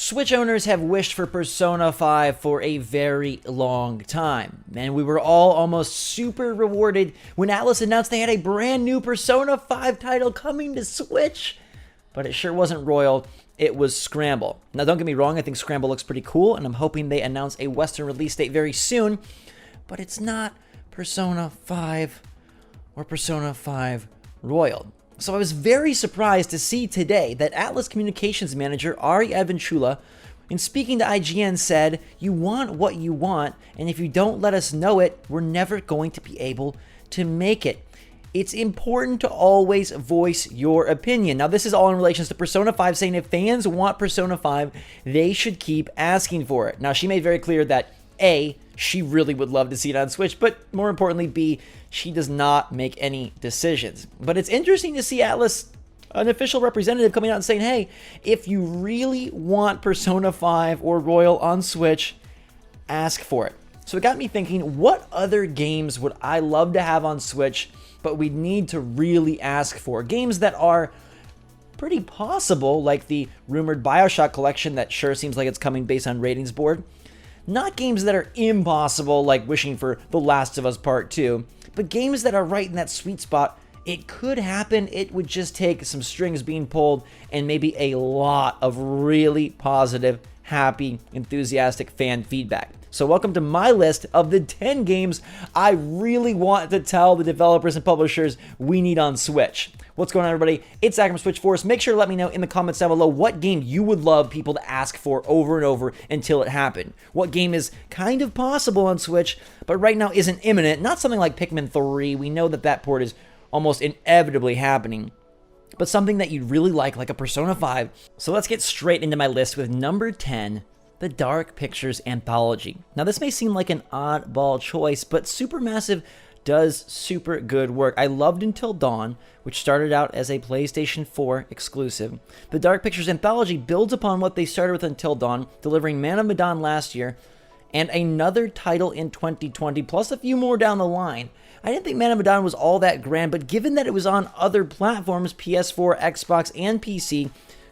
Switch owners have wished for Persona 5 for a very long time, and we were all almost super rewarded when Atlus announced they had a brand new Persona 5 title coming to Switch. But it sure wasn't Royal, it was Scramble. Now don't get me wrong, I think Scramble looks pretty cool, and I'm hoping they announce a Western release date very soon, but it's not Persona 5 or Persona 5 Royal. So I was very surprised to see today that Atlus Communications Manager Ari Advanchula, in speaking to IGN, said, "You want what you want, and if you don't let us know it, we're never going to be able to make it. It's important to always voice your opinion." Now, this is all in relation to Persona 5, saying if fans want Persona 5, they should keep asking for it. Now, she made very clear that A, she really would love to see it on Switch, but more importantly, B, she does not make any decisions. But it's interesting to see Atlus, an official representative, coming out and saying, hey, if you really want Persona 5 or Royal on Switch, ask for it. So it got me thinking, what other games would I love to have on Switch, but we need to really ask for? Games that are pretty possible, like the rumored BioShock collection that sure seems like it's coming based on ratings board. Not games that are impossible, like wishing for The Last of Us Part 2, but games that are right in that sweet spot. It could happen. It would just take some strings being pulled and maybe a lot of really positive, happy, enthusiastic fan feedback. So welcome to my list of the 10 games I really want to tell the developers and publishers we need on Switch. What's going on, everybody? It's Zach from SwitchForce. Make sure to let me know in the comments down below what game you would love people to ask for over and over until it happened. What game is kind of possible on Switch, but right now isn't imminent? Not something like Pikmin 3. We know that that port is almost inevitably happening. But something that you'd really like a Persona 5. So let's get straight into my list with number 10. The Dark Pictures Anthology. Now, this may seem like an oddball choice, but Supermassive does super good work. I loved Until Dawn, which started out as a PlayStation 4 exclusive. The Dark Pictures Anthology builds upon what they started with Until Dawn, delivering Man of Medan last year, and another title in 2020, plus a few more down the line. I didn't think Man of Medan was all that grand, but given that it was on other platforms, PS4, Xbox, and PC,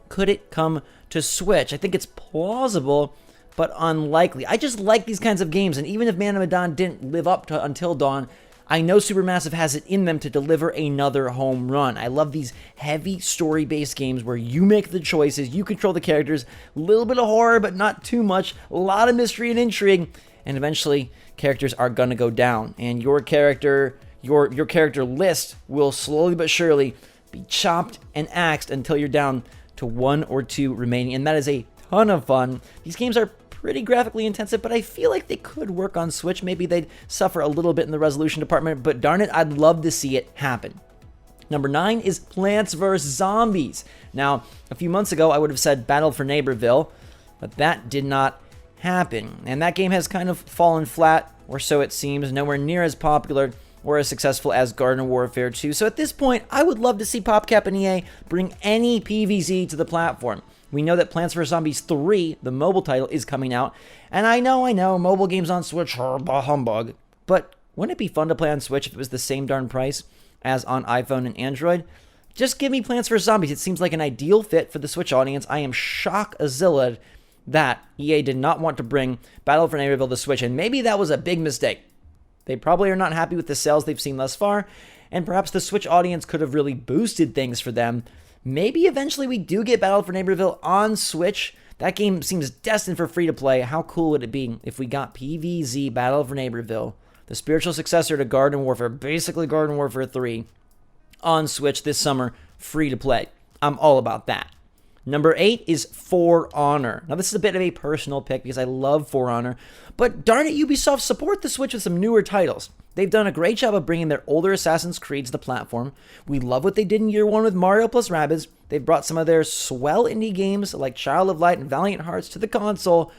could it come to Switch? I think it's plausible, but unlikely. I just like these kinds of games, and even if Man of Medan didn't live up to Until Dawn, I know Supermassive has it in them to deliver another home run. I love these heavy story-based games where you make the choices, you control the characters, a little bit of horror, but not too much, a lot of mystery and intrigue, and eventually characters are gonna go down, and your character list will slowly but surely be chopped and axed until you're down to 1 or 2 remaining, and that is a ton of fun. These games are pretty graphically intensive, but I feel like they could work on Switch. Maybe they'd suffer a little bit in the resolution department, but darn it, I'd love to see it happen. Number 9 is Plants vs. Zombies. Now, a few months ago, I would have said Battle for Neighborville, but that did not happen, and that game has kind of fallen flat, or so it seems, nowhere near as popular or as successful as Garden Warfare 2. So at this point, I would love to see PopCap and EA bring any PvZ to the platform. We know that Plants vs. Zombies 3, the mobile title, is coming out, and I know, mobile games on Switch are bah humbug, but wouldn't it be fun to play on Switch if it was the same darn price as on iPhone and Android? Just give me Plants vs. Zombies. It seems like an ideal fit for the Switch audience. I am shock-a-zilla that EA did not want to bring Battle for Neighborville to Switch, and maybe that was a big mistake. They probably are not happy with the sales they've seen thus far, and perhaps the Switch audience could have really boosted things for them. Maybe eventually we do get Battle for Neighborville on Switch. That game seems destined for free-to-play. How cool would it be if we got PvZ Battle for Neighborville, the spiritual successor to Garden Warfare, basically Garden Warfare 3, on Switch this summer, free-to-play? I'm all about that. Number 8 is For Honor. Now, this is a bit of a personal pick because I love For Honor, but darn it, Ubisoft, support the Switch with some newer titles. They've done a great job of bringing their older Assassin's Creeds to the platform. We love what they did in year 1 with Mario plus Rabbids. They've brought some of their swell indie games like Child of Light and Valiant Hearts to the console.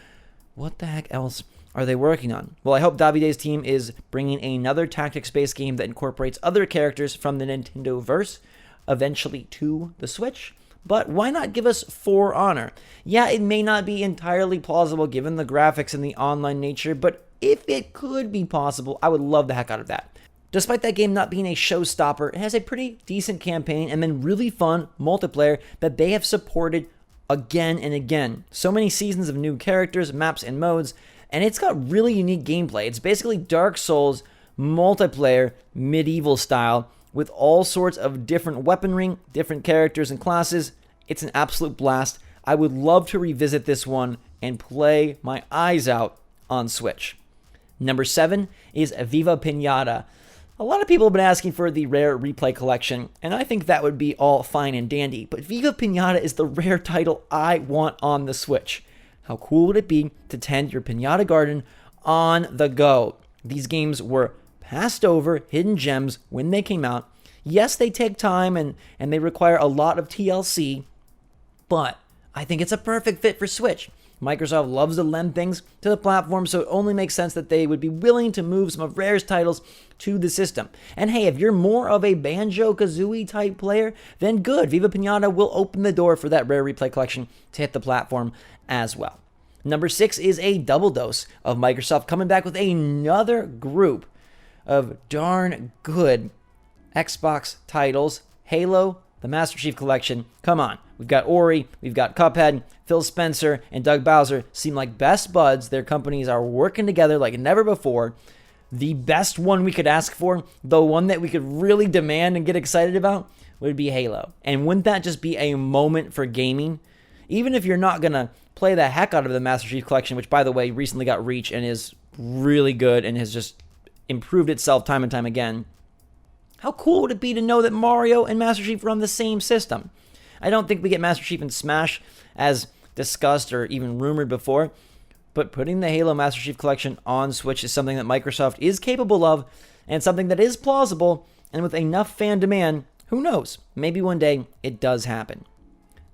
What the heck else are they working on? Well, I hope Davide's team is bringing another tactics-based game that incorporates other characters from the Nintendo-verse eventually to the Switch. But why not give us For Honor? Yeah, it may not be entirely plausible given the graphics and the online nature, but if it could be possible, I would love the heck out of that. Despite that game not being a showstopper, it has a pretty decent campaign and then really fun multiplayer that they have supported again and again. So many seasons of new characters, maps, and modes, and it's got really unique gameplay. It's basically Dark Souls multiplayer, medieval style, with all sorts of different weaponry, different characters and classes. It's an absolute blast. I would love to revisit this one and play my eyes out on Switch. Number 7 is Viva PINATA. A lot of people have been asking for the rare replay collection, and I think that would be all fine and dandy, but Viva PINATA is the rare title I want on the Switch. How cool would it be to tend your PINATA garden on the go? These games were passed over hidden gems when they came out. Yes, they take time and they require a lot of TLC, but I think it's a perfect fit for Switch. Microsoft loves to lend things to the platform, so it only makes sense that they would be willing to move some of Rare's titles to the system. And hey, if you're more of a Banjo-Kazooie type player, then good. Viva PINATA will open the door for that Rare Replay collection to hit the platform as well. Number 6 is a double dose of Microsoft coming back with another group of darn good Xbox titles. Halo, the Master Chief Collection. Come on. We've got Ori, we've got Cuphead, Phil Spencer, and Doug Bowser seem like best buds. Their companies are working together like never before. The best one we could ask for, the one that we could really demand and get excited about, would be Halo. And wouldn't that just be a moment for gaming? Even if you're not going to play the heck out of the Master Chief Collection, which, by the way, recently got Reach and is really good and has just improved itself time and time again. How cool would it be to know that Mario and Master Chief are on the same system? I don't think we get Master Chief in Smash as discussed or even rumored before, but putting the Halo Master Chief Collection on Switch is something that Microsoft is capable of and something that is plausible, and with enough fan demand, who knows? Maybe one day it does happen.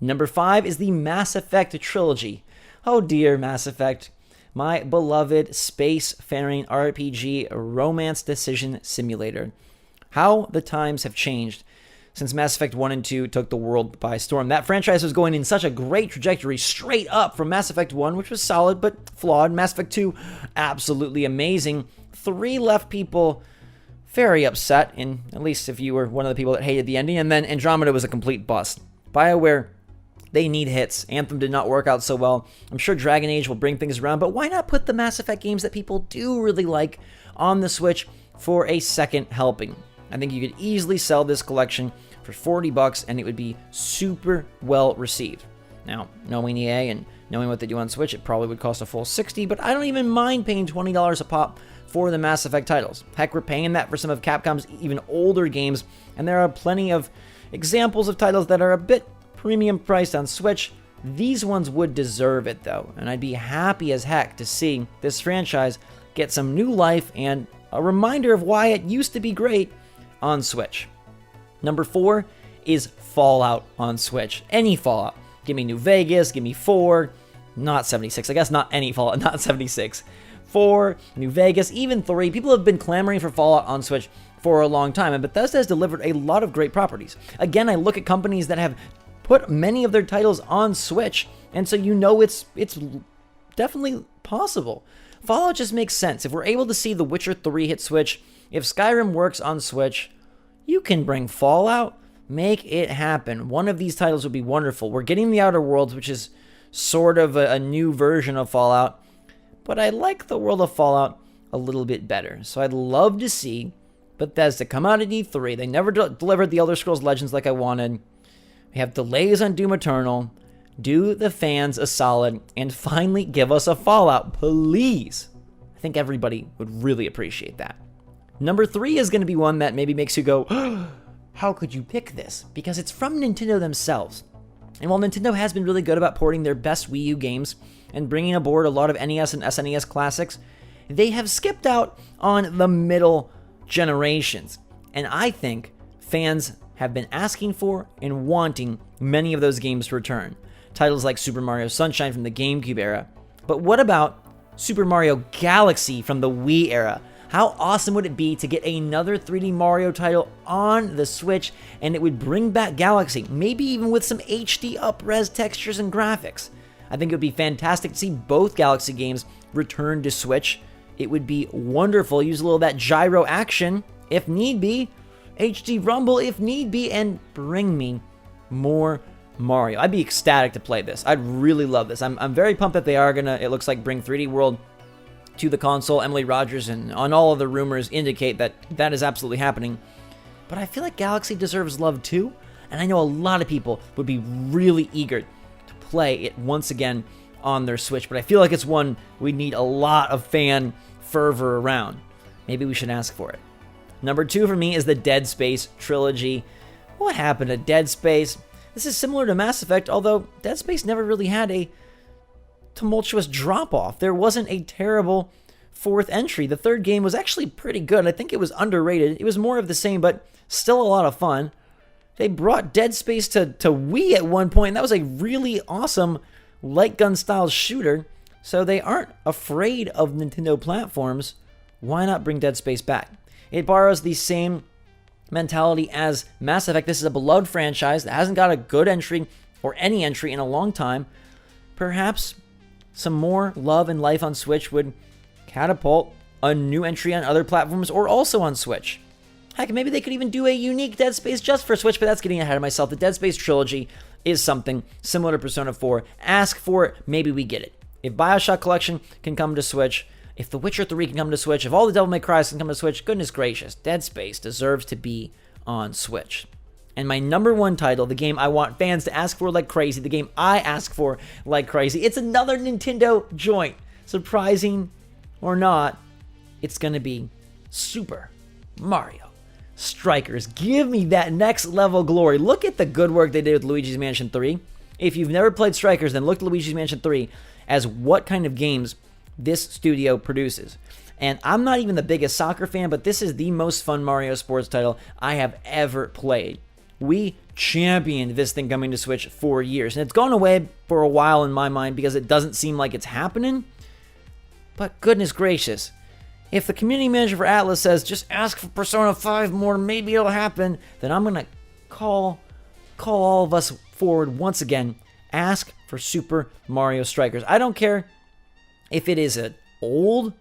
Number 5 is the Mass Effect Trilogy. Oh dear, Mass Effect. My beloved space-faring RPG romance decision simulator. How the times have changed since Mass Effect 1 and 2 took the world by storm. That franchise was going in such a great trajectory straight up from Mass Effect 1, which was solid but flawed. Mass Effect 2, absolutely amazing. 3 left people very upset, and at least if you were one of the people that hated the ending. And then Andromeda was a complete bust. BioWare, they need hits. Anthem did not work out so well. I'm sure Dragon Age will bring things around, but why not put the Mass Effect games that people do really like on the Switch for a second helping? I think you could easily sell this collection for $40 and it would be super well received. Now, knowing EA and knowing what they do on Switch, it probably would cost a full $60, but I don't even mind paying $20 a pop for the Mass Effect titles. Heck, we're paying that for some of Capcom's even older games, and there are plenty of examples of titles that are a bit premium priced on Switch. These ones would deserve it though, and I'd be happy as heck to see this franchise get some new life and a reminder of why it used to be great on Switch. Number 4 is Fallout on Switch. Any Fallout. Give me New Vegas, give me 4, not 76. I guess not any Fallout, not 76. 4, New Vegas, even 3. People have been clamoring for Fallout on Switch for a long time, and Bethesda has delivered a lot of great properties. Again, I look at companies that have put many of their titles on Switch, and so you know it's definitely possible. Fallout just makes sense. If we're able to see The Witcher 3 hit Switch, if Skyrim works on Switch, you can bring Fallout. Make it happen. One of these titles would be wonderful. We're getting The Outer Worlds, which is sort of a new version of Fallout, but I like the world of Fallout a little bit better. So I'd love to see Bethesda come out at E3. They never delivered The Elder Scrolls Legends like I wanted. We have delays on Doom Eternal. Do the fans a solid and finally give us a Fallout, please. I think everybody would really appreciate that. Number 3 is going to be one that maybe makes you go, how could you pick this? Because it's from Nintendo themselves. And while Nintendo has been really good about porting their best Wii U games and bringing aboard a lot of NES and SNES classics, they have skipped out on the middle generations. And I think fans have been asking for and wanting many of those games to return. Titles like Super Mario Sunshine from the GameCube era. But what about Super Mario Galaxy from the Wii era? How awesome would it be to get another 3D Mario title on the Switch, and it would bring back Galaxy, maybe even with some HD up-res textures and graphics. I think it would be fantastic to see both Galaxy games return to Switch. It would be wonderful. Use a little of that gyro action, if need be, HD rumble if need be, and bring me more Mario. I'd be ecstatic to play this. I'd really love this. I'm very pumped that they are gonna, it looks like, bring 3D World to the console. Emily Rogers and on all of the rumors indicate that that is absolutely happening. But I feel like Galaxy deserves love too, and I know a lot of people would be really eager to play it once again on their Switch, but I feel like it's one we need a lot of fan fervor around. Maybe we should ask for it. Number 2 for me is the Dead Space trilogy. What happened to Dead Space? This is similar to Mass Effect, although Dead Space never really had a tumultuous drop-off. There wasn't a terrible 4th entry. The 3rd game was actually pretty good. I think it was underrated. It was more of the same, but still a lot of fun. They brought Dead Space to Wii at one point, and that was a really awesome light gun style shooter. So they aren't afraid of Nintendo platforms. Why not bring Dead Space back? It borrows the same mentality as Mass Effect. This is a beloved franchise that hasn't got a good entry or any entry in a long time. Perhaps some more love and life on Switch would catapult a new entry on other platforms or also on Switch. Heck, maybe they could even do a unique Dead Space just for Switch, but that's getting ahead of myself. The Dead Space trilogy is something similar to Persona 4. Ask for it, maybe we get it. If Bioshock Collection can come to Switch, if The Witcher 3 can come to Switch, if all the Devil May Cry can come to Switch, goodness gracious, Dead Space deserves to be on Switch. And my number 1 title, the game I want fans to ask for like crazy, the game I ask for like crazy, it's another Nintendo joint. Surprising or not, it's going to be Super Mario Strikers. Give me that next level glory. Look at the good work they did with Luigi's Mansion 3. If you've never played Strikers, then look at Luigi's Mansion 3 as what kind of games this studio produces. And I'm not even the biggest soccer fan, but this is the most fun Mario sports title I have ever played. We championed this thing coming to Switch for years, and it's gone away for a while in my mind because it doesn't seem like it's happening. But goodness gracious, if the community manager for Atlas says, just ask for Persona 5 more, maybe it'll happen, then I'm going to call all of us forward once again. Ask for Super Mario Strikers. I don't care if it is an old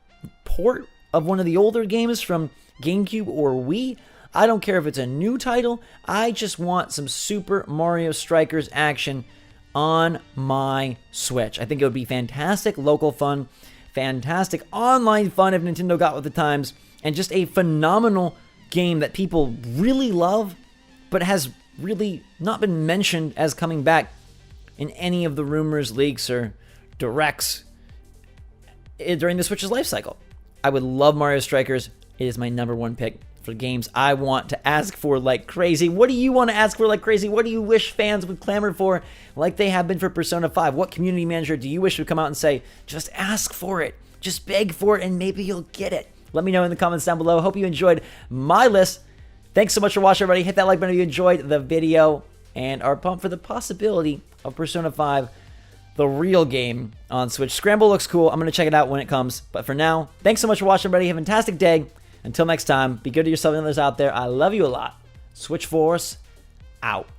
port of one of the older games from GameCube or Wii. I don't care if it's a new title. I just want some Super Mario Strikers action on my Switch. I think it would be fantastic local fun, fantastic online fun if Nintendo got with the times, and just a phenomenal game that people really love, but has really not been mentioned as coming back in any of the rumors, leaks, or directs during the Switch's life cycle. I would love Mario Strikers. It is my number 1 pick for games I want to ask for like crazy. What do you want to ask for like crazy? What do you wish fans would clamor for like they have been for Persona 5? What community manager do you wish would come out and say, just ask for it, just beg for it, and maybe you'll get it? Let me know in the comments down below. Hope you enjoyed my list. Thanks so much for watching, everybody. Hit that like button if you enjoyed the video and are pumped for the possibility of Persona 5, the real game, on Switch. Scramble looks cool. I'm going to check it out when it comes. But for now, thanks so much for watching, everybody. Have a fantastic day. Until next time, be good to yourself and others out there. I love you a lot. SwitchForce out.